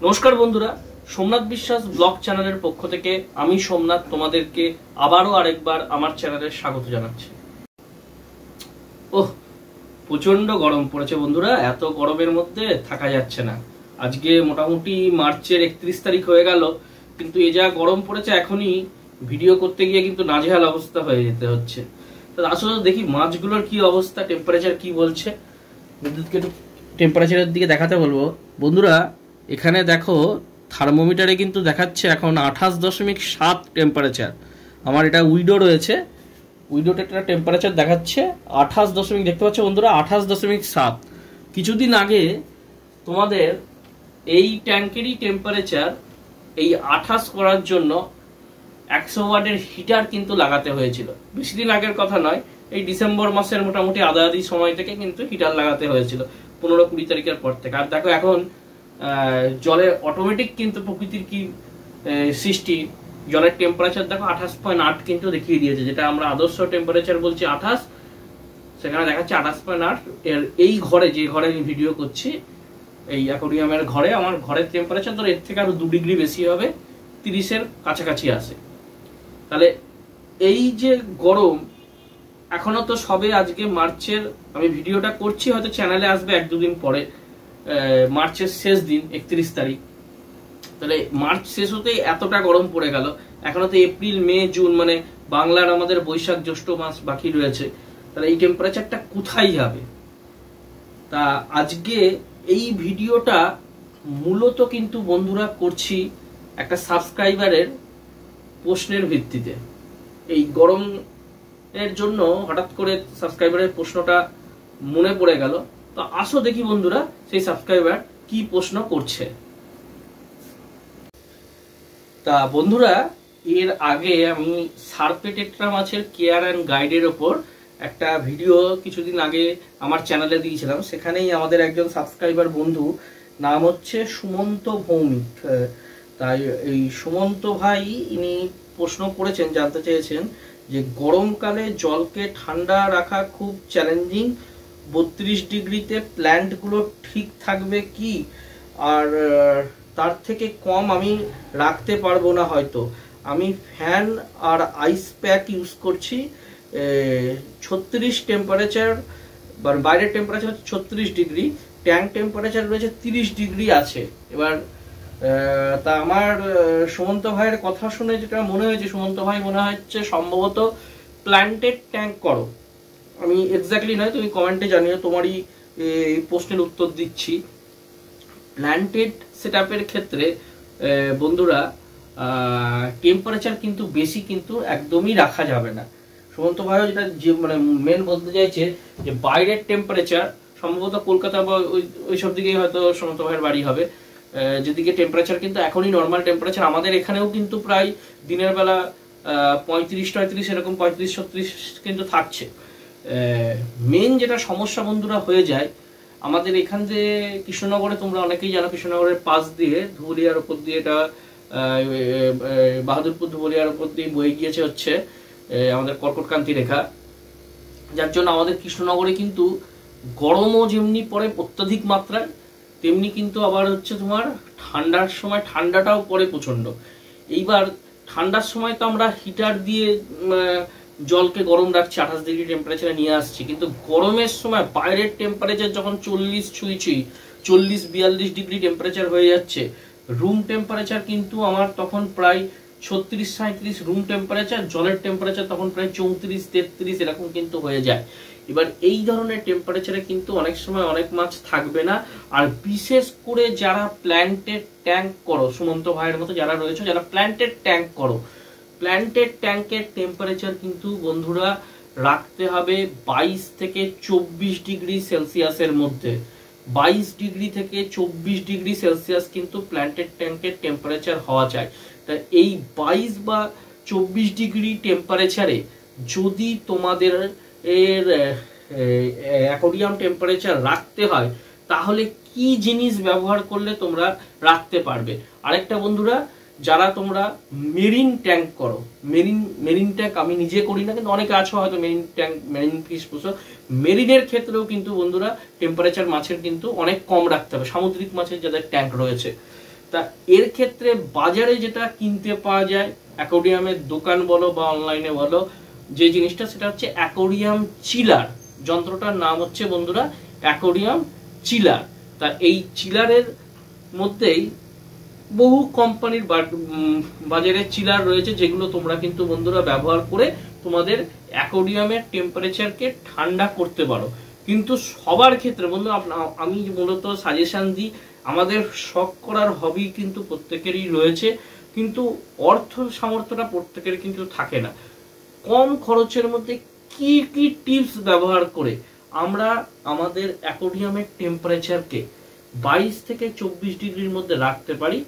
নমস্কার বন্ধুরা, সোমনাথ বিশ্বাস ব্লগ চ্যানেলের পক্ষ থেকে আমি সোমনাথ তোমাদেরকে আবারও আরেকবার আমার চ্যানেলে স্বাগত জানাচ্ছি। প্রচন্ড গরম পড়েছে বন্ধুরা, এত গরমের মধ্যে থাকা যাচ্ছে না। আজকে মোটামুটি মার্চের 31 তারিখ হয়ে গেল, কিন্তু এ যা গরম পড়েছে এখনই ভিডিও করতে গিয়ে কিন্তু নাজেহাল অবস্থা হয়ে যেতে হচ্ছে। তো আসলে দেখি মাছগুলোর কি অবস্থা, টেম্পারেচার কি বলছে। বিদ্যুৎকে একটু টেম্পারেচারের দিকে দেখাতে বলবো। বন্ধুরা এখানে দেখো, থার্মোমিটারে কিন্তু দেখাচ্ছে এখন 28.7 টেম্পারেচার। আমার এটা উইডো রয়েছে, উইডোতে একটা টেম্পারেচার দেখাচ্ছে 28 দেখতে পাচ্ছ বন্ধুরা, 28.7। কিছুদিন আগে তোমাদের এই ট্যাঙ্কেরই টেম্পারেচার এই 28 করার জন্য 100 ওয়াটের হিটার কিন্তু লাগাতে হয়েছিল। বেশি দিন আগের কথা নয়, এই ডিসেম্বর মাসের মোটামুটি আদাদি সময় থেকে কিন্তু হিটার লাগাতে হয়েছিল, 15-20 তারিখের পর থেকে। আর দেখো এখন জলের অটোমেটিক কিন্তু প্রকৃতির কি সৃষ্টি, জলের টেম্পারেচার দেখো 28.8 কিন্তু দেখিয়ে দিয়েছে, যেটা আমরা আদর্শ টেম্পারেচার বলছি 28, সেখানে দেখাচ্ছে 28.8। এর এই ঘরে, যে ঘরে আমি ভিডিও করছি, এই অ্যাকোয়ারিয়ামের ঘরে, আমার ঘরের টেম্পারেচার ধরো এর থেকে আরো 2 ডিগ্রি বেশি হবে, 30-এর কাছাকাছি আসে। তাহলে এই যে গরম, এখনো তো সবে আজকে মার্চের, আমি ভিডিওটা করছি হয়তো চ্যানেলে আসবে 1-2 দিন পরে, মার্চের শেষ দিন 31 তারিখ। তাহলে মার্চ শেষ হতেই এতটা গরম পড়ে গেল। এখনো তো এপ্রিল, মে, জুন, মানে বাংলার আমাদের বৈশাখ জ্যৈষ্ঠ মাস বাকি রয়েছে। তাহলে এই টেম্পারেচারটা কোথায় যাবে? তা আজকে এই ভিডিওটা মূলত কিন্তু বন্ধুরা করছি একটা সাবস্ক্রাইবারের প্রশ্নের ভিত্তিতে। এই গরম এর জন্য হঠাৎ করে সাবস্ক্রাইবারের প্রশ্নটা মনে পড়ে গেল। তো আসো দেখি বন্ধুরা সেই সাবস্ক্রাইবার কি প্রশ্ন করছে। তা বন্ধুরা, এর আগে আমি সারপেটেট্রা মাছের কেয়ার অ্যান্ড গাইডের ওপর একটা ভিডিও কিছুদিন আগে আমার চ্যানেলে দিয়েছিলাম। সেখানেই আমাদের একজন সাবস্ক্রাইবার বন্ধু, নাম হচ্ছে সুমন্ত ভৌমিক, তাই এই সুমন্ত ভাই ইনি প্রশ্ন করেছেন, জানতে চেয়েছেন যে গরমকালে জলকে ঠান্ডা রাখা খুব চ্যালেঞ্জিং, 32 ডিগ্রিতে প্ল্যান্টগুলো ঠিক থাকবে কি? আর তার থেকে কম আমি রাখতে পারবো না হয়তো। আমি ফ্যান আর আইস প্যাক ইউজ করছি, 36 টেম্পারেচার, বাইরের টেম্পারেচার 36 ডিগ্রি, ট্যাঙ্ক টেম্পারেচার রয়েছে 30 ডিগ্রি আছে। এবার তা আমার সুমন্ত ভাইয়ের কথা শুনে যেটা মনে হয়েছে, সুমন্ত ভাই মনে হচ্ছে সম্ভবত প্ল্যান্টেড ট্যাঙ্ক করো। আমি এক্স্যাক্টলি নয়, তুমি কমেন্টে জানিও, তোমারই এই প্রশ্নের উত্তর দিচ্ছি। প্ল্যান্টেড সেটআপের ক্ষেত্রে বন্ধুরা টেম্পারেচার কিন্তু বেশি কিন্তু একদমই রাখা যাবে না। সুমন্ত ভাইও যেটা যে মানে মেন বলতে চাইছে যে বাইরের টেম্পারেচার সম্ভবত কলকাতা বা ওইসব দিকেই হয়তো সুমন্ত ভাইয়ের বাড়ি হবে, যেদিকে টেম্পারেচার কিন্তু এখনই নর্মাল টেম্পারেচার। আমাদের এখানেও কিন্তু প্রায় দিনের বেলা 35-33 এরকম 35-36 কিন্তু থাকছে। মেন যেটা সমস্যা বন্ধুরা হয়ে যায় আমাদের এখান যে কৃষ্ণনগরে, তোমরা অনেকেই জানো কৃষ্ণনগরের পাশ দিয়ে ধুবুলিয়ার উপর দিয়ে, এটা বাহাদুরপুর ধুবুলিয়ার উপর দিয়ে বয়ে গিয়েছে হচ্ছে আমাদের কর্কটক্রান্তি রেখা, যার জন্য আমাদের কৃষ্ণনগরে কিন্তু গরমও যেমনি পড়ে অত্যাধিক মাত্রায়, তেমনি কিন্তু আবার হচ্ছে তোমার ঠান্ডার সময় ঠান্ডাটাও পড়ে প্রচন্ড। এইবার ঠান্ডার সময় তো আমরা হিটার দিয়ে জলকে গরম রাখছি, 28 ডিগ্রি টেম্পারেচারে নিয়ে আসছি, কিন্তু গরমের সময় বাইরের টেম্পারেচার যখন 40 ছুঁই 40-42 ডিগ্রি টেম্পারেচার হয়ে যাচ্ছে, রুম টেম্পারেচার কিন্তু আমার তখন প্রায় 36-37 রুম টেম্পারেচার, জলের টেম্পারেচার তখন প্রায় 34-33 এরকম কিন্তু হয়ে যায়। এবার এই ধরনের টেম্পারেচারে কিন্তু অনেক সময় অনেক মাছ থাকবে না। আর বিশেষ করে যারা প্ল্যান্টেড ট্যাঙ্ক করো, সুমন্ত ভাইয়ের মতো যারা রয়েছে, যারা প্ল্যান্টেড ট্যাঙ্ক করো, প্ল্যান্টেড ট্যাঙ্কের টেম্পারেচার কিন্তু বন্ধুরা রাখতে হবে 22 থেকে 24 ডিগ্রি সেলসিয়াসের মধ্যে। 22 ডিগ্রি থেকে 24 ডিগ্রি সেলসিয়াস কিন্তু প্ল্যান্টেড ট্যাঙ্কের টেম্পারেচার হওয়া চাই। তাই এই 22 বা 24 ডিগ্রি টেম্পারেচারে যদি তোমাদের এর অ্যাকোয়ারিয়াম টেম্পারেচার রাখতে হয়, তাহলে কি জিনিস ব্যবহার করলে তোমরা রাখতে পারবে? আরেকটা বন্ধুরা, যারা তোমরা মেরিন ট্যাঙ্ক করো, মেরিন ট্যাঙ্ক আমি নিজে করি না, কিন্তু অনেকে আছো হয়তো marine tank, marine fish puja, মেরিনের ক্ষেত্রেও কিন্তু বন্ধুরা টেম্পারেচার মাছের কিন্তু অনেক কম রাখতে হবে, সামুদ্রিক মাছের যাদের ট্যাঙ্ক রয়েছে। তা এর ক্ষেত্রে বাজারে যেটা কিনতে পাওয়া যায় অ্যাকোরিয়ামের দোকান বলো বা অনলাইনে বলো, যে জিনিসটা সেটা হচ্ছে অ্যাকোরিয়াম চিলার। যন্ত্রটার নাম হচ্ছে বন্ধুরা অ্যাকোরিয়াম চিলার। তা এই চিলারের মধ্যেই বহু কোম্পানির বাজারে চিলার রয়েছে, যেগুলো তোমরা কিন্তু বন্ধুরা ব্যবহার করে তোমাদের অ্যাকোরিয়ামের টেম্পারেচারকে ঠান্ডা করতে পারো। কিন্তু সবার ক্ষেত্রে বন্ধু আমি মূলত সাজেশন দিই, আমাদের শখ করার হবি কিন্তু প্রত্যেকেরই রয়েছে, কিন্তু অর্থ সামর্থ্যটা প্রত্যেকের কিন্তু থাকে না। কম খরচের মধ্যে কি কি টিপস ব্যবহার করে আমরা আমাদের অ্যাকোরিয়ামের টেম্পারেচারকে 22 থেকে 24 ডিগ্রির মধ্যে রাখতে পারি,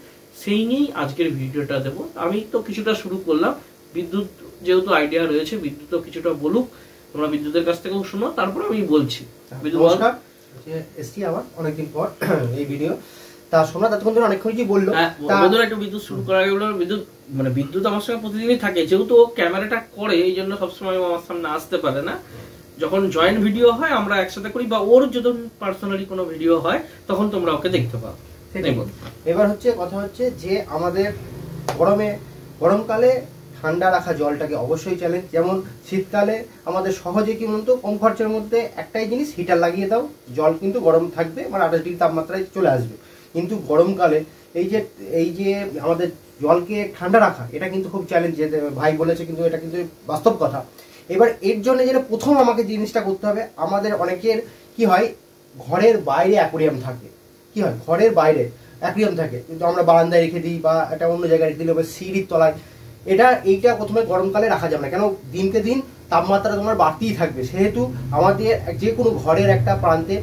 সেই নিয়েই আজকের ভিডিওটা দেব। আমি তো কিছুটা শুরু করলাম, বিদ্যুৎ যেহেতু আইডিয়া রয়েছে, বিদ্যুৎও কিছুটা বলুক, তোমরা বিদ্যুতের কাছ থেকেও শুনো, তারপর আমি বলছি। নমস্কার, এসছি আবার অনেকদিন পর এই ভিডিও। তা সোমনাথ এতক্ষণ ধরে অনেকক্ষণ কি বললো, বন্ধুরা একটু বিদ্যুৎ শুরু করার আগে বললাম, বিদ্যুৎ আমার সঙ্গে প্রতিদিনই থাকে, যেহেতু ও ক্যামেরাটা করে এই জন্য সবসময় আমার সামনে আসতে পারে না। যখন জয়েন্ট ভিডিও হয় আমরা একসাথে করি, বা ওর যদি পার্সোনালি কোনো ভিডিও হয় তখন তোমরা ওকে দেখতে পাও। এবার হচ্ছে কথা হচ্ছে যে আমাদের গরমকালে ঠান্ডা রাখা জলটাকে অবশ্যই চ্যালেঞ্জ। যেমন শীতকালে আমাদের সহজে কি বলতো কম খরচের মধ্যে একটাই জিনিস, হিটার লাগিয়ে দাও, জল কিন্তু গরম থাকবে, মানে 28 ডিগ্রি তাপমাত্রায় চলে আসবে। কিন্তু গরমকালে এই যে আমাদের জলকে ঠান্ডা রাখা, এটা কিন্তু খুব চ্যালেঞ্জ। ভাই বলেছে, কিন্তু এটা কিন্তু বাস্তব কথা। এবার এর জন্য যেটা প্রথম আমাকে জিনিসটা করতে হবে, আমাদের অনেকের কি হয় ঘরের বাইরে অ্যাকোরিয়াম থাকে, কি হয় ঘরের বাইরে অ্যাকোরিয়াম থাকে, কিন্তু আমরা বারান্দায় রেখে দিই বা একটা অন্য জায়গায় রেখে দিলে সিঁড়ির তলায়। এইটা প্রথমে গরমকালে রাখা যাবে না, কেন দিনকে দিন তাপমাত্রা তোমার বাড়তেই থাকবে। সেহেতু আমাদের যে কোনো ঘরের একটা প্রান্তে,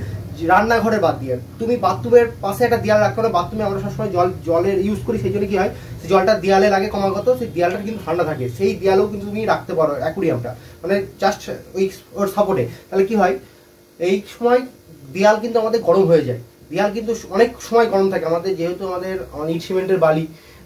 রান্নাঘরের বাদ দিয়ে তুমি বাথরুমের পাশে একটা দেয়াল রাখতে হবে। বাথরুমে আমরা সবসময় জলের ইউজ করি, সেই জন্য কি হয় সেই জলটা দেয়ালে লাগে ক্রমাগত, সেই দেয়ালটা কিন্তু ঠান্ডা থাকে, সেই দেয়ালেও কিন্তু তুমি রাখতে পারো অ্যাকোরিয়ামটা, মানে জাস্ট ওর সাপোর্টে। তাহলে কি হয় এই সময় দেয়াল কিন্তু আমাদের গরম হয়ে যায়, দেয়াল কিন্তু অনেক সময় গরম থাকে আমাদের, যেহেতু আমাদের ইট সিমেন্টের বাড়ি,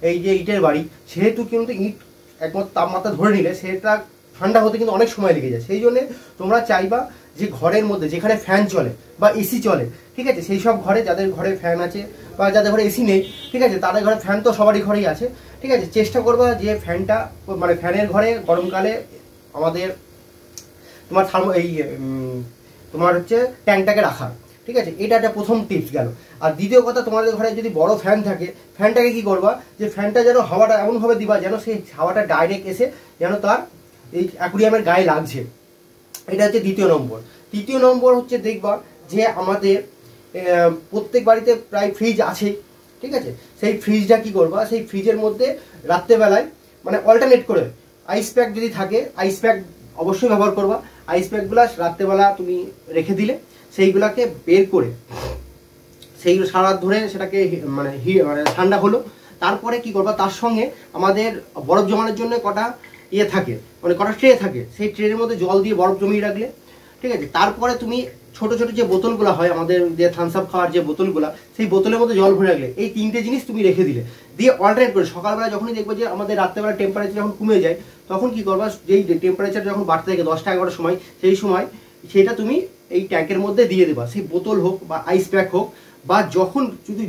এই যে ইটের বাড়ি, সেহেতু কিন্তু ইট একমাত্র তাপমাত্রা ধরে নিলে সেটা ঠান্ডা হতে কিন্তু অনেক সময় লেগে যায়। সেই জন্য তোমরা চাইবা যে ঘরের মধ্যে যেখানে ফ্যান চলে বা এসি চলে, ঠিক আছে, সেই সব ঘরে, যাদের ঘরে ফ্যান আছে বা যাদের ঘরে এসি নেই, ঠিক আছে, তাদের ঘরে ফ্যান তো সবারই ঘরেই আছে, ঠিক আছে, চেষ্টা করবা যে ফ্যানটা, মানে ফ্যানের ঘরে গরমকালে আমাদের তোমার তোমার হচ্ছে ট্যাঙ্কটাকে রাখার, ঠিক আছে, এটা একটা প্রথম টিপস গেল। আর দ্বিতীয় কথা, তোমাদের ঘরে যদি বড় ফ্যান থাকে, ফ্যানটাকে কি করবা যে ফ্যানটা যেন হাওয়াটা এমনভাবে দিবা যেন সেই হাওয়াটা ডাইরেক্ট এসে যেন তার এই অ্যাকোরিয়ামের গায়ে লাগছে। এটা হচ্ছে দ্বিতীয় নম্বর। তৃতীয় নম্বর হচ্ছে দেখবা যে আমাদের প্রত্যেক বাড়িতে প্রায় ফ্রিজ আছে, ঠিক আছে, সেই ফ্রিজটা কি করবা, সেই ফ্রিজের মধ্যে রাত্রেবেলায় মানে অল্টারনেট করে আইস প্যাক যদি থাকে, আইস প্যাক অবশ্যই ব্যবহার করবা। আইস প্যাকগুলো রাত্রেবেলা তুমি রেখে দিলে সেইগুলাকে বের করে সেইগুলো সারা রাত ধরে সেটাকে মানে ঠান্ডা হলো। তারপরে কি করবা, তার সঙ্গে আমাদের বরফ জমানোর জন্য কটা থাকে, মানে কটা ট্রে থাকে, সেই ট্রের মধ্যে জল দিয়ে বরফ জমিয়ে রাখলে, ঠিক আছে। তারপরে তুমি ছোট ছোট যে বোতলগুলো হয় আমাদের, যে থামস আপ খাওয়ার যে বোতলগুলো, সেই বোতলের মধ্যে জল ভরে রাখলে, এই তিনটে জিনিস তুমি রেখে দিলে, দিয়ে অল্টারনেট করে সকালবেলা যখনই দেখবে যে আমাদের রাত্রেবেলা টেম্পারেচার যখন কমে যায়, তখন কি করবা, যেই টেম্পারেচার যখন বাড়তে থাকে 10টা-11টার সময়, সেই সময় সেটা তুমি এই ট্যাঙ্কের মধ্যে দিয়ে দেবা, সেই বোতল হোক বা আইস প্যাক হোক, বা যখন যদি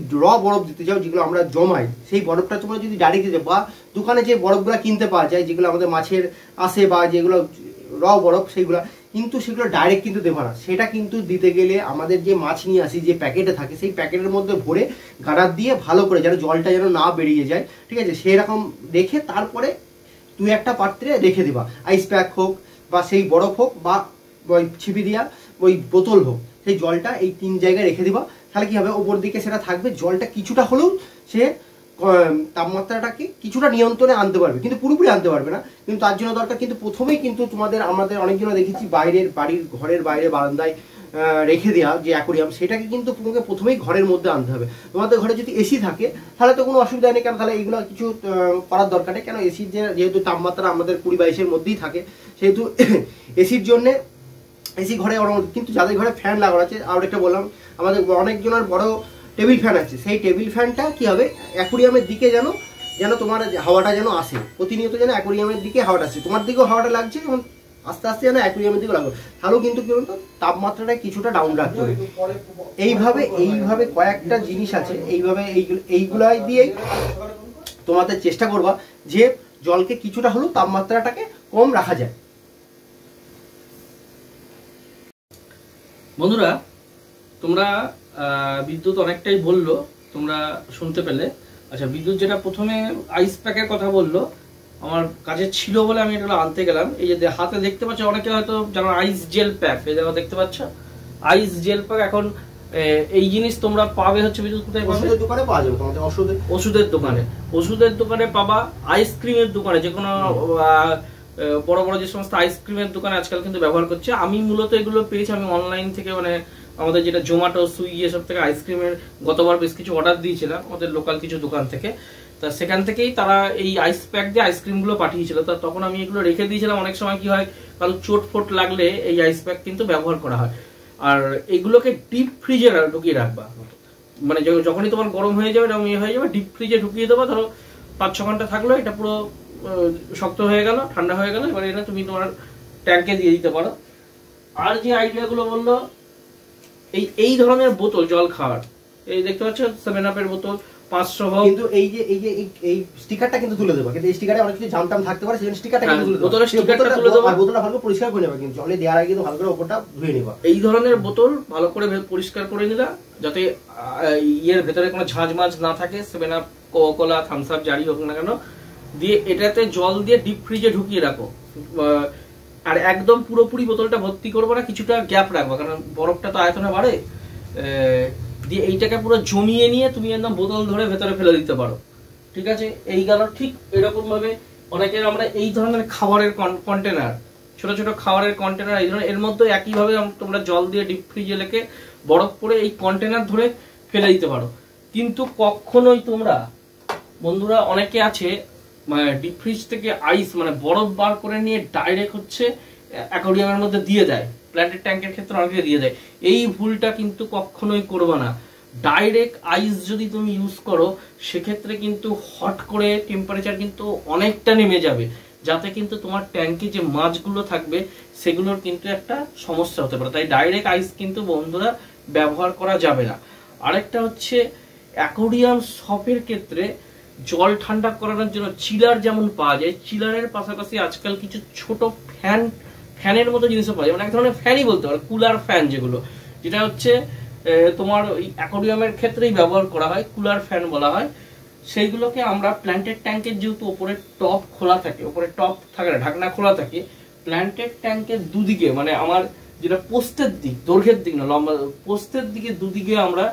বরফ দিতে যাও, যেগুলো আমরা জমাই, সেই বরফটা তোমরা যদি ডাইরেক্ট দিতে, বা দোকানে যে বরফগুলো কিনতে পাওয়া যায়, যেগুলো আমাদের মাছের আসে বা যেগুলো বরফ, সেইগুলো কিন্তু সেগুলো ডাইরেক্ট কিন্তু দেবো না। সেটা কিন্তু দিতে গেলে আমাদের যে মাছ নিয়ে আসি, যে প্যাকেটে থাকে, সেই প্যাকেটের মধ্যে ভরে গাড়ার দিয়ে ভালো করে যেন জলটা যেন না বেরিয়ে যায়, ঠিক আছে, সেরকম রেখে তারপরে তুই একটা পাত্রে রেখে দিবা, আইস প্যাক হোক বা সেই বরফ হোক বা ওই ছিপি দিয়া ওই বোতল হোক, সেই জলটা এই 3 জায়গায় রেখে দিবা। তাহলে কি হবে, ওপর দিকে সেটা থাকবে, জলটা কিছুটা হলেও সে তাপমাত্রাটাকে কিছুটা নিয়ন্ত্রণে আনতে পারবে, কিন্তু পুরোপুরি আনতে পারবে না। কিন্তু তার জন্য দরকার, কিন্তু প্রথমেই কিন্তু আমাদের অনেকজন দেখেছি বাড়ির ঘরের বাইরে বারান্দায় রেখে দেওয়া যে অ্যাকোরিয়াম, সেটাকে কিন্তু তোমাকে প্রথমেই ঘরের মধ্যে আনতে হবে। তোমাদের ঘরে যদি এসি থাকে তাহলে তো কোনো অসুবিধা নেই, কেন তাহলে এইগুলো কিছু করার দরকার নেই, কেন এসির যেহেতু তাপমাত্রা আমাদের 20-22-এর মধ্যেই থাকে, সেহেতু এসির জন্যে এসি ঘরে। কিন্তু যাদের ঘরে ফ্যান লাগানো আছে, আর একটা বললাম, আমাদের অনেকজনের বড় টেবিল ফ্যান আছে, সেই টেবিল ফ্যানটা কি হবে, অ্যাকোরিয়ামের দিকে যেন তোমার হাওয়াটা যেন আসে, প্রতিনিয়ত যেন অ্যাকোরিয়ামের দিকে হাওয়াটা আসে, তোমার দিকেও হাওয়াটা লাগছে, যেমন আস্তে আস্তে যেন অ্যাকুয়ারিয়ামের দিকে লাগবে, তাহলেও কিন্তু কি বলতো তাপমাত্রাটা কিছুটা ডাউন রাখতে হবে। এইভাবে কয়েকটা জিনিস আছে, এইভাবে এইগুলাই দিয়েই তোমাদের চেষ্টা করবা যে জলকে কিছুটা হলেও তাপমাত্রাটাকে কম রাখা যায়। বন্ধুরা তোমরা বিদ্যুৎ অনেকটাই বললো, তোমরা শুনতে পেলে। আচ্ছা, বিদ্যুৎ যেটা প্রথমে আইস প্যাকের কথা বললো, আমার কাছে ছিল বলে আমি এটা আনতে গেলাম। এই যে হাতে দেখতে পাচ্ছ, অনেকে হয়তো যেন আইস জেল প্যাক, এই জায়গা দেখতে পাচ্ছ আইস জেল প্যাক। এখন এই জিনিস তোমরা পাবে হচ্ছে বিদ্যুৎ কোথায় পাবে? ওষুধের দোকানে পাওয়া যাবে, তোমাদের ওষুধের দোকানে পাবা, আইসক্রিমের দোকানে, যে কোনো বড় বড় যে সমস্ত আইসক্রিমের দোকানে আজকাল কিন্তু ব্যবহার করছে। আমি মূলত এগুলো পেয়েছি আমি অনলাইন থেকে, মানে আমাদের যেটা জোম্যাটো, সুইগি এসব থেকে আইসক্রিমের গতবার বেশ কিছু অর্ডার দিয়েছিলাম আমাদের লোকাল কিছু দোকান থেকে। তা সেখান থেকেই তারা এই আইস প্যাক দিয়ে আইসক্রিমগুলো পাঠিয়েছিল। তা তখন আমি এগুলো রেখে দিয়েছিলাম। অনেক সময় কি হয়, কারণ চোট ফোট লাগলে এই আইস প্যাক কিন্তু ব্যবহার করা হয়। আর এগুলোকে ডিপ ফ্রিজে ঢুকিয়ে রাখবা, মানে যখনই তোমার গরম হয়ে যাবে, এরকম হয়ে যাবে, ডিপ ফ্রিজে ঢুকিয়ে দেবো। ধরো 5-6 ঘন্টা থাকলো, এটা পুরো শক্ত হয়ে গেল, ঠান্ডা হয়ে গেল, এবার এটা তুমি তোমার ট্যাঙ্কে দিয়ে দিতে পারো। আর যে আইডিয়াগুলো বললো, এই ধরনের বোতল জল খাওয়ার, এই দেখতে পাচ্ছ 7 আপের বোতল 500 হোক, কিন্তু এই স্টিকারটা কিন্তু তুলে দেবো, কিন্তু এই স্টিকারে অনেক কিছু জামটাম থাকতে পারে, সেই স্টিকারটা কিন্তু তুলে দেবো, বোতলের স্টিকারটা তুলে দেবো। আর বোতলটা ভালো করে পরিষ্কার করে নেবে, কিন্তু জলে দেওয়ার আগে কিন্তু ভালো করে ওপরটা ধুয়ে নেবা। এই ধরনের বোতল ভালো করে পরিষ্কার করে নিলা, যাতে ইয়ের ভেতরে কোনো ঝাঁঝ মাছ না থাকে। 7 আপ, কোকা-কোলা, থামস আপ জারি হোক না কেন, দিয়ে এটাতে জল দিয়ে ডিপ ফ্রিজে ঢুকিয়ে রাখো। আর একদম পুরোপুরি বোতলটা ভর্তি করবো না, কিছুটা গ্যাপ রাখবো, কারণ বরফটা তো আয়তনে বাড়ে। দিয়ে এইটাকে পুরো জমিয়ে নিয়ে তুমি একদম বোতল ধরে ভেতরে ফেলে দিতে পারো। ঠিক আছে, এই গেল। ঠিক এরকম ভাবে অনেকের আমরা এই ধরনের খাবারের কন্টেনার, ছোট ছোট খাবারের কন্টেনার, এই ধরনের এর মধ্যে একইভাবে তোমরা জল দিয়ে ডিপ ফ্রিজে রেখে বরফ করে এই কন্টেনার ধরে ফেলে দিতে পারো। কিন্তু কখনোই তোমরা বন্ধুরা, অনেকে আছে ডিপ ফ্রিজ থেকে আইস মানে বরফ বার করে নিয়ে ডাইরেক্ট হচ্ছে অ্যাকোয়ারিয়ামের মধ্যে দিয়ে দেয়, প্ল্যান্টের ট্যাঙ্কের ক্ষেত্রে অনেকে দিয়ে দেয়। এই ভুলটা কিন্তু কখনোই করবে না। ডাইরেক্ট আইস যদি তুমি ইউজ করো, সেক্ষেত্রে কিন্তু হট করে টেম্পারেচার কিন্তু অনেকটা নেমে যাবে, যাতে কিন্তু তোমার ট্যাঙ্কে যে মাছগুলো থাকবে সেগুলোর কিন্তু একটা সমস্যা হতে পারে। তাই ডাইরেক্ট আইস কিন্তু বন্ধুরা ব্যবহার করা যাবে না। আরেকটা হচ্ছে অ্যাকোয়ারিয়াম শপের ক্ষেত্রে জল ঠান্ডা করানোর জন্য চিলার যেমন পাওয়া যায়, চিলারের পাশাপাশি আজকাল কিছু ছোট ফ্যানের মতো জিনিসও পাওয়া যায়, মানে এক ধরনের ফ্যানই বলতে পারো, কুলার ফ্যান, যেটা হচ্ছে তোমার ওই অ্যাকোয়ারিয়ামের ক্ষেত্রেই ব্যবহার করা হয়, কুলার ফ্যান বলা হয়। সেইগুলোকে আমরা প্ল্যান্টেড ট্যাঙ্কের, যেহেতু ওপরে টপ খোলা থাকে, ওপরে টপ থাকে না, ঢাকনা খোলা থাকে, প্ল্যান্টেড ট্যাঙ্কের দুদিকে, মানে আমার যেটা পোস্টের দিক, দৈর্ঘ্যের দিক না, লম্বা পোস্টের দিকে দুদিকে আমরা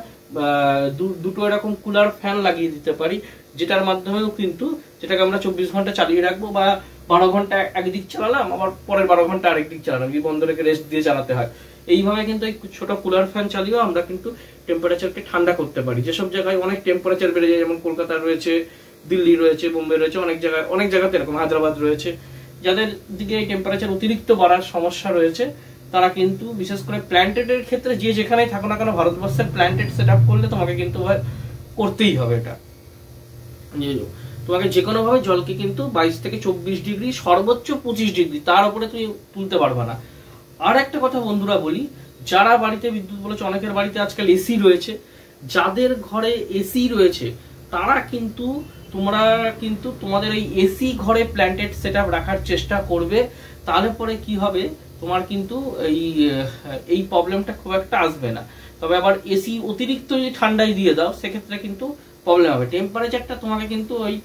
দুটো এরকম কুলার ফ্যান লাগিয়ে দিতে পারি, যেটার মাধ্যমেও কিন্তু, যেটাকে আমরা 24 ঘন্টা চালিয়ে রাখবো, বা 12 ঘন্টা একদিক চালালাম, আবার পরের 12 ঘন্টা আরেক দিক চালালাম, বন্ধ রেখে রেস্ট দিয়ে চালাতে হয়। এইভাবে কিন্তু এই ছোট কুলার ফ্যান চালিয়েও আমরা কিন্তু টেম্পারেচারকে ঠান্ডা করতে পারি। যেসব জায়গায় অনেক টেম্পারেচার বেড়ে যায়, যেমন কলকাতা রয়েছে, দিল্লি রয়েছে, বোম্বে রয়েছে, অনেক জায়গাতে এরকম, হায়দ্রাবাদ রয়েছে, যাদের দিকে এই টেম্পারেচার অতিরিক্ত বাড়ার সমস্যা রয়েছে, তারা কিন্তু বিশেষ করে প্ল্যান্টেডের ক্ষেত্রে যে যেখানেই থাকো না কেন, ভারতবর্ষের প্ল্যান্টেড সেট আপ করলে তোমাকে কিন্তু করতেই হবে। এটা তোমাকে যে কোনো ভাবে জলকে কিন্তু 22 থেকে 24 ডিগ্রি, সর্বোচ্চ 25 ডিগ্রি, তার উপরে তুমি তুলতে পারবে না। আর একটা কথা বন্ধুরা বলি, যারা বাড়িতে বিদ্যুৎ বলেছে, অনেকের বাড়িতে আজকাল এসি রয়েছে, যাদের ঘরে এসি রয়েছে তারা কিন্তু, তোমরা কিন্তু তোমাদের এই এসি ঘরে প্ল্যান্টেড সেটআপ রাখার চেষ্টা করবে। তাহলে পরে কি হবে, তোমার কিন্তু এই প্রবলেমটা খুব একটা আসবে না। তবে আবার এসি অতিরিক্ত যদি ঠান্ডায় দিয়ে দাও, সেক্ষেত্রে কিন্তু প্রবলেম হবে। টেম্পারেচারটা তোমাকে কিন্তু ওই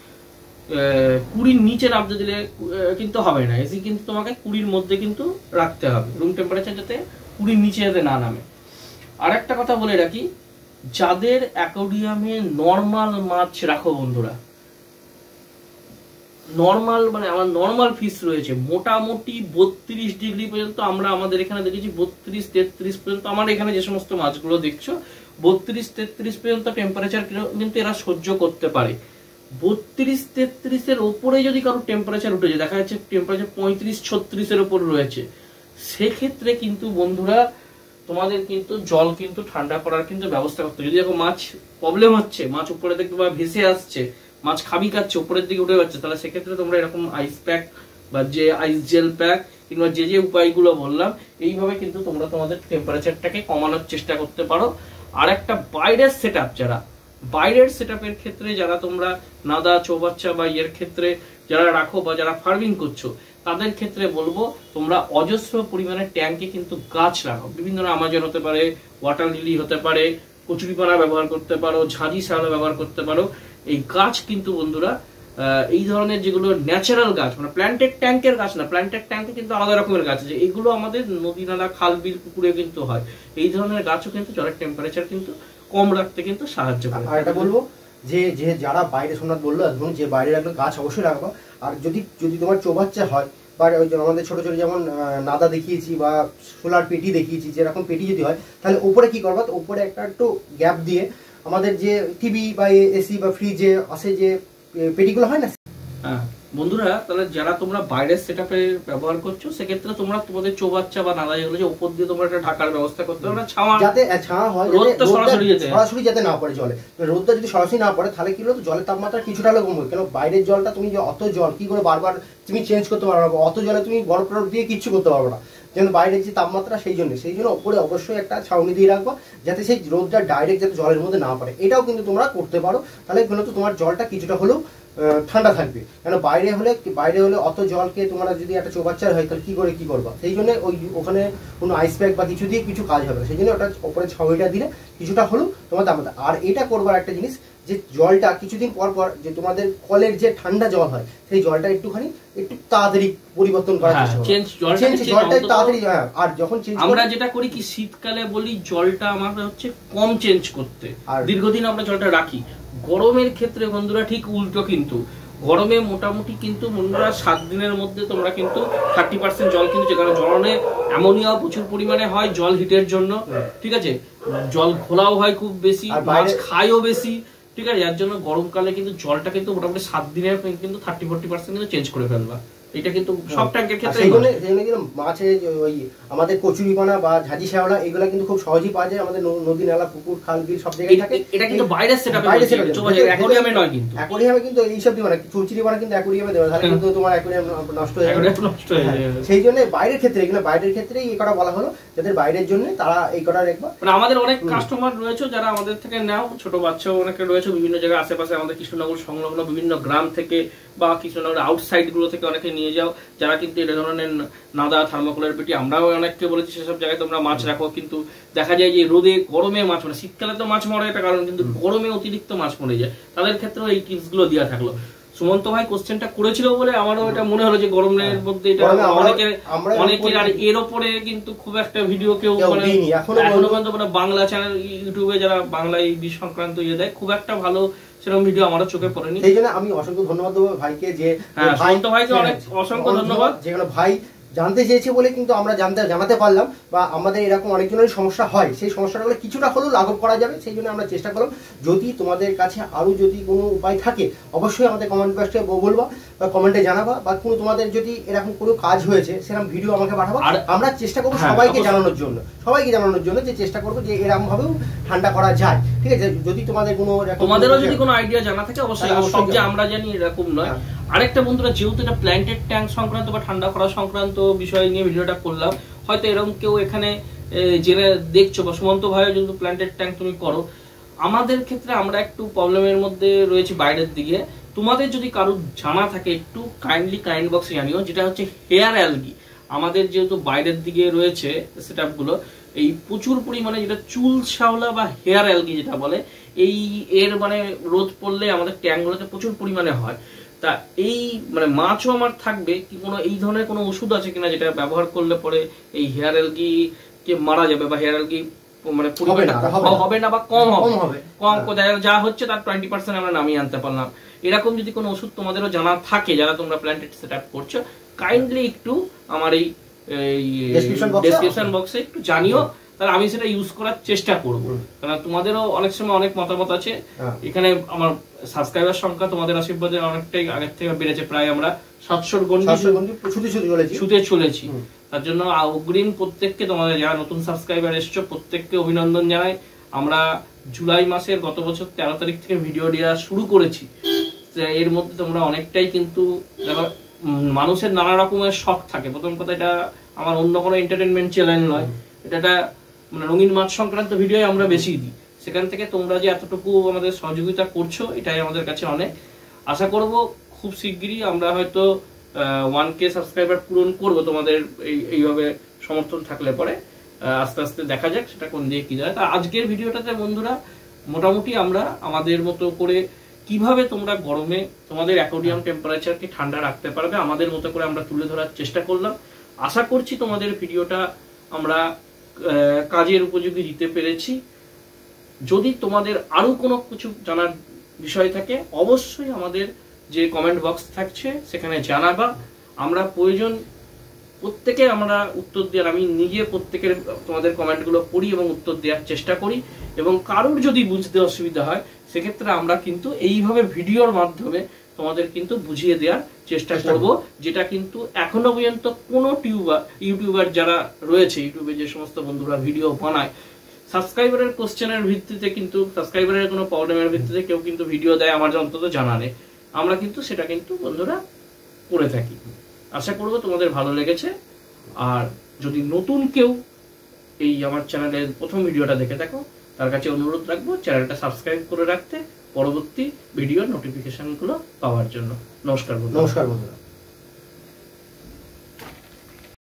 20-র নিচে নামতে দিলে কিন্তু হবে না। এসি কিন্তু তোমাকে 20-র মধ্যে কিন্তু রাখতে হবে, রুম টেম্পারেচার যাতে 20-র নিচে যাতে না নামে। আর একটা কথা বলে রাখি, যাদের অ্যাকোয়ারিয়ামে নর্মাল মাছ রাখো বন্ধুরা, নর্মাল মানে আমার নর্মাল ফিশ রয়েছে, মোটামুটি 32 ডিগ্রি পর্যন্ত আমরা আমাদের এখানে দেখেছি, 32-33 পর্যন্ত। আমার এখানে যে সমস্ত মাছগুলো দেখছো 32-33 পর্যন্ত টেম্পারেচার কিন্তু এরা সহ্য করতে পারে। 32-33-এর ওপরে যদি কারো টেম্পারেচার উঠে যায়, দেখা যাচ্ছে টেম্পারেচার 35-36-এর ওপর রয়েছে, সেক্ষেত্রে কিন্তু বন্ধুরা তোমাদের কিন্তু জল কিন্তু ঠান্ডা করার কিন্তু ব্যবস্থা করতে হবে। যদি দেখো মাছ প্রবলেম হচ্ছে, মাছ উপরে দেখতে বা ভেসে আসছে, মাছ খাবি খাচ্ছে, উপরের দিকে উঠে যাচ্ছে, তাহলে সেক্ষেত্রে তোমরা এরকম আইস প্যাক বা যে আইস জেল প্যাক, কিংবা যে যে উপায়গুলো বললাম এইভাবে কিন্তু তোমরা তোমাদের টেম্পারেচারটাকে কমানোর চেষ্টা করতে পারো। আর একটা বাইরের সেটআপ, যারা বাইরের সেটআপের ক্ষেত্রে যারা তোমরা নাদা চৌবাচ্চা বা এর ক্ষেত্রে যারা রাখো বা যারা ফার্মিং করছো তাদের ক্ষেত্রে বলবো তোমরা অজস্র পরিমাণে ট্যাঙ্কে কিন্তু গাছ লাগাও। বিভিন্ন আমাজন হতে পারে, ওয়াটার লিলি হতে পারে, কচুরিপানা ব্যবহার করতে পারো, ঝাঁঝি শ্যাওলা ব্যবহার করতে পারো। এই গাছ কিন্তু বন্ধুরা এই ধরনের যেগুলো ন্যাচারাল গাছ, মানে প্ল্যান্টেড ট্যাঙ্কের গাছ না, প্ল্যান্টেড ট্যাঙ্কে কিন্তু আলাদা রকমের গাছ আছে, এগুলো আমাদের নদী নালা খাল বিল পুকুরে কিন্তু হয়। এই ধরনের গাছও কিন্তু জলের টেম্পারেচার কিন্তু কম রাখতে কিন্তু সাহায্য করে। আর এটা বলবো যে যে যারা বাইরে সোমনাথ বললো এখন যে বাইরে রাখলে গাছ অবশ্যই রাখবো। আর যদি যদি তোমার চৌবাচ্চা হয় বা ওই আমাদের ছোট ছোট যেমন নাদা দেখিয়েছি বা সোলার পেটি দেখিয়েছি, যেরকম পেটি যদি হয় তাহলে উপরে কি করবা, তো উপরে একটা একটু গ্যাপ দিয়ে আমাদের যে টিভি বা এসি বা ফ্রিজে আসে যে পেটিগুলো হয় না। হ্যাঁ বন্ধুরা, তাহলে যারা তোমরা বাইরের সেটআপে ব্যবহার করছো সেক্ষেত্রে তোমরা তোমাদের চৌবাচ্চা বা নালা যেগুলো যে উপর দিয়ে তোমরা একটা ঢাকার ব্যবস্থা করতে হবে, ছাওয়া যাতে ছাওয়া হয়, রোদটা সরাসরি যাতে না পড়ে জলে। রোদটা যদি সরাসরি না পড়ে তাহলে কি হলো, জলের তাপমাত্রা কিছুটা হলে কমবে। কেন বাইরের জলটা তুমি যে অত জল কি করে বারবার তুমি চেঞ্জ করতে পারবে না, অত জলে তুমি বরফ টরফ দিয়ে কিচ্ছু করতে পারবে না। যেন বাইরের যে তাপমাত্রা সেই জন্য উপরে অবশ্যই একটা ছাউনি দিয়ে রাখবো যাতে সেই রোদটা ডাইরেক্ট যাতে জলের মধ্যে না পড়ে। এটাও কিন্তু তোমরা করতে পারো, তাহলে কিন্তু তোমার জলটা কিছুটা হলেও ঠান্ডা থাকবে। কেন বাইরে হলে অত জলকে তোমরা যদি একটা চৌবাচ্চার হয় তাহলে কি করবা, সেই জন্য ওখানে কোনো আইস প্যাক বা কিছু দিয়ে কিছু কাজ হবে, সেই জন্য ওটা উপরে ছাউনিটা দিলে কিছুটা হলেও তোমার তাপমাত্রা। আর এটা করবার একটা জিনিস যে জলটা কিছুদিন পর পর যে তোমাদের কলের যে ঠান্ডা জল হয় সেই জলটা একটু তাড়াতাড়ি পরিবর্তন করার চেষ্টা করো, জলটা তাড়াতাড়ি। আর যখন আমরা যেটা করি কি শীতকালে বলি জলটা আমাদের হচ্ছে কম চেঞ্জ করতে, আর দীর্ঘদিন আমরা জলটা রাখি। গরমের ক্ষেত্রে বন্ধুরা ঠিক উল্টো, কিন্তু গরমে মোটামুটি কিন্তু বন্ধুরা 7 দিনের মধ্যে তোমরা কিন্তু 30% জল কিন্তু, যেখানে জলে অ্যামোনিয়া প্রচুর পরিমাণে হয় জল হিটের জন্য, ঠিক আছে, জল ঘোলাও হয় খুব বেশি, মাছ খায়ও বেশি, ঠিক আছে। যার জন্য গরমকালে কিন্তু জলটা কিন্তু মোটামুটি 7 দিনের কিন্তু 30-40% কিন্তু চেঞ্জ করে ফেলবা। এটা কিন্তু সব ট্যাঙ্কের ক্ষেত্রে মাছে ওই আমাদের কচুরিপানা বা ঝাঁঝি শ্যাওলা এগুলো কিন্তু খুব সহজেই পাওয়া যায় আমাদের নদী নালা পুকুর খাল বিল সব জায়গায় থাকে। এটা কিন্তু বাইরের সেটআপে, অ্যাকোয়ারিয়ামে নয় কিন্তু। অ্যাকোয়ারিয়ামে কিন্তু এইসব দিবা না, চুরচুরিপানা কিন্তু অ্যাকোয়ারিয়ামে দেওয়া, তাহলে কিন্তু তোমার অ্যাকোয়ারিয়াম নষ্ট হয়ে যাবে। সেই জন্য বাইরের ক্ষেত্রে এগুলো বাইরের ক্ষেত্রেই এই কটা বলা হলো, যাদের বাইরের জন্য তারা এই কটা দেখবা। মানে আমাদের অনেক কাস্টমার রয়েছে যারা আমাদের থেকে নাও, ছোট বাচ্চাও অনেকে রয়েছে বিভিন্ন জায়গায় আশেপাশে আমাদের কৃষ্ণনগর সংলগ্ন বিভিন্ন গ্রাম থেকে বা কৃষ্ণনগর আউটসাইড গুলো থেকে অনেকে নিয়ে যাও, যারা কিন্তু এই ধরনের নাদা থার্মোকলের পেটি, আমরাও অনেককে বলেছি সেসব জায়গায় তোমরা মাছ রাখো। কিন্তু দেখা যায় যে রোদে গরমে মাছ মরে, শীতকালে তো মাছ মরে একটা কারণ, কিন্তু গরমে অতিরিক্ত মাছ মরে যায়, তাদের ক্ষেত্রেও এই টিপস গুলো দেওয়া থাকলো। সুমন্ত ভাই কোশ্চেনটা করেছিল বলে আমারও এটা মনে হলো যে গরমের মধ্যে এটা অনেকের আর এর ওপরে কিন্তু খুব একটা ভিডিও কেউ মানে এখনো পর্যন্ত বাংলা চ্যানেল ইউটিউবে যারা বাংলা এই বিষয় সংক্রান্ত ইয়ে দেয় খুব একটা ভালো সেরকম ভিডিও আমারও চোখে পড়েনি। সেই জন্য আমি অসংখ্য ধন্যবাদ দেবো ভাইকে, যে সুমন্ত ভাইকে অনেক অসংখ্য ধন্যবাদ, যেগুলো ভাই জানতে চেয়েছে বলে কিন্তু আমরা জানাতে পারলাম, বা আমাদের এরকম অনেকজনের সমস্যা হয় সেই সমস্যাগুলো কিছুটা হলেও লাঘব করা যাবে, সেই জন্য আমরা চেষ্টা করলাম। যদি তোমাদের কাছে আরো যদি কোনো উপায় থাকে অবশ্যই আমাদের কমেন্ট বক্সে বলবা বা কমেন্টে জানাবা, বা কোনো তোমাদের যদি এরকম কোনো কাজ হয়েছে সেরকম ভিডিও আমাকে পাঠাবো, আর আমরা চেষ্টা করবো সবাইকে জানানোর জন্য যে চেষ্টা করবো যে এরকম ভাবেও ঠান্ডা করা যায়, ঠিক আছে। যদি তোমাদেরও যদি কোনো আইডিয়া জানা থাকে অবশ্যই, সব যে আমরা জানি এরকম নয়। আরেকটা বন্ধুরা, যেহেতু এটা প্ল্যান্টেড ট্যাঙ্ক সংক্রান্ত বা ঠান্ডা করা সংক্রান্ত বিষয় নিয়ে ভিডিওটা করলাম, হয়তো এরকম কেউ এখানে জেনে দেখছো বা সুমন্ত ভাইও যেহেতু প্ল্যান্টেড ট্যাঙ্ক তুমি করো, আমাদের ক্ষেত্রে আমরা একটু প্রবলেমের মধ্যে রয়েছি বাইরের দিকে। তোমাদের যদি কারো জানা থাকে একটু কাইন্ডলি কমেন্ট বক্সে জানিও। যেটা হচ্ছে হেয়ার অ্যালগি, আমাদের যেহেতু বাইরের দিকে রয়েছে সেটআপগুলো, এই প্রচুর পরিমাণে যেটা চুল শ্যাওলা বা হেয়ার অ্যালগি যেটা বলে, এর মানে রোদ পড়লে আমাদের ট্যাঙ্কগুলোতে প্রচুর পরিমাণে হয়। তা এই মানে মাছও আমার থাকবে কি, কোনো এই ধরনের কোনো ওষুধ আছে কিনা যেটা ব্যবহার করলে পরে এই হেয়ার অ্যালগি কে মারা যাবে বা হেয়ার অ্যালগি মানে হবে না বা কম হবে, যা হচ্ছে তার 20% আমরা নামিয়ে আনতে পারলাম। এরকম যদি কোনো ওষুধ তোমাদেরও জানা থাকে যারা তোমরা প্ল্যান্টেড সেটআপ করছো, কাইন্ডলি একটু আমার এই ডেসক্রিপশন বক্সে একটু জানিও, তাহলে আমি সেটা ইউজ করার চেষ্টা করবো। কারণ তোমাদেরও অনেক সময় অনেক মতামত আছে। এখানে আমার সাবস্ক্রাইবার সংখ্যা তোমাদের আশীর্বাদে অনেকটাই আগের থেকে বেড়েছে, প্রায় আমরা 700 ছুতে চলেছি। তার জন্য অগ্রিম প্রত্যেককে, তোমাদের যারা নতুন সাবস্ক্রাইবার এসছো প্রত্যেককে অভিনন্দন জানাই। আমরা জুলাই মাসের গত বছর 13 তারিখ থেকে ভিডিও দেওয়া শুরু করেছি, এর মধ্যে তোমরা অনেকটাই কিন্তু দেখো মানুষের নানা রকমের শখ থাকে। প্রথম কথা, এটা আমার অন্য কোনো এন্টারটেনমেন্ট চ্যানেল নয়, এটা মানে রঙিন মাছ সংক্রান্ত ভিডিও আমরা বেশি দিই। সেখান থেকে তোমরা যে এতটুকু আমাদের সহযোগিতা করছো, এটাই আমাদের কাছে অনেক। আশা করব খুব শিগগিরই আমরা হয়তো 1K সাবস্ক্রাইবার পূরণ করব তোমাদের এইভাবে সমর্থন থাকলে পরে। আস্তে আস্তে দেখা যাক সেটা কোন দিকে কি যায়। তা আজকের ভিডিওটাতে বন্ধুরা মোটামুটি আমরা আমাদের মতো করে কিভাবে তোমরা গরমে তোমাদের অ্যাকোয়ারিয়াম টেম্পারেচারকে ঠান্ডা রাখতে পারবে আমাদের মতো করে আমরা তুলে ধরার চেষ্টা করলাম। আশা করছি তোমাদের ভিডিওটা আমরা কাজের উপযোগী দিতে পেরেছি। যদি তোমাদের আরো কোনো কিছু জানার বিষয় থাকে অবশ্যই আমাদের যে কমেন্ট বক্স থাকছে সেখানে জানাবা। আমরা প্রয়োজন প্রত্যেকে আমরা উত্তর দেওয়ার, আমি নিজে প্রত্যেকের তোমাদের কমেন্টগুলো পড়ি এবং উত্তর দেওয়ার চেষ্টা করি। এবং কারোর যদি বুঝতে অসুবিধা হয় সেক্ষেত্রে আমরা কিন্তু এইভাবে ভিডিওর মাধ্যমে তোমাদের কিন্তু বুঝিয়ে দেওয়ার চেষ্টা করব, যেটা কিন্তু এখনো পর্যন্ত কোনো ইউটিউবার যারা রয়েছে, ইউটিউবে যে সমস্ত বন্ধুরা ভিডিও বানায়, সাবস্ক্রাইবারের কোশ্চেনের ভিত্তিতে কিন্তু সাবস্ক্রাইবারের কোনো প্রবলেমের ভিত্তিতে কেউ কিন্তু ভিডিও দেয় আমার অন্তত জানা নেই। আমরা কিন্তু সেটা কিন্তু বন্ধুরা করে থাকি। আশা করব তোমাদের ভালো লেগেছে। আর যদি নতুন কেউ এই আমার চ্যানেলের প্রথম ভিডিওটা দেখে থাকো, তার কাছে অনুরোধ রাখবো চ্যানেলটা সাবস্ক্রাইব করে রাখতে, পরবর্তী ভিডিওর নোটিফিকেশনগুলো পাওয়ার জন্য। নমস্কার বন্ধুরা।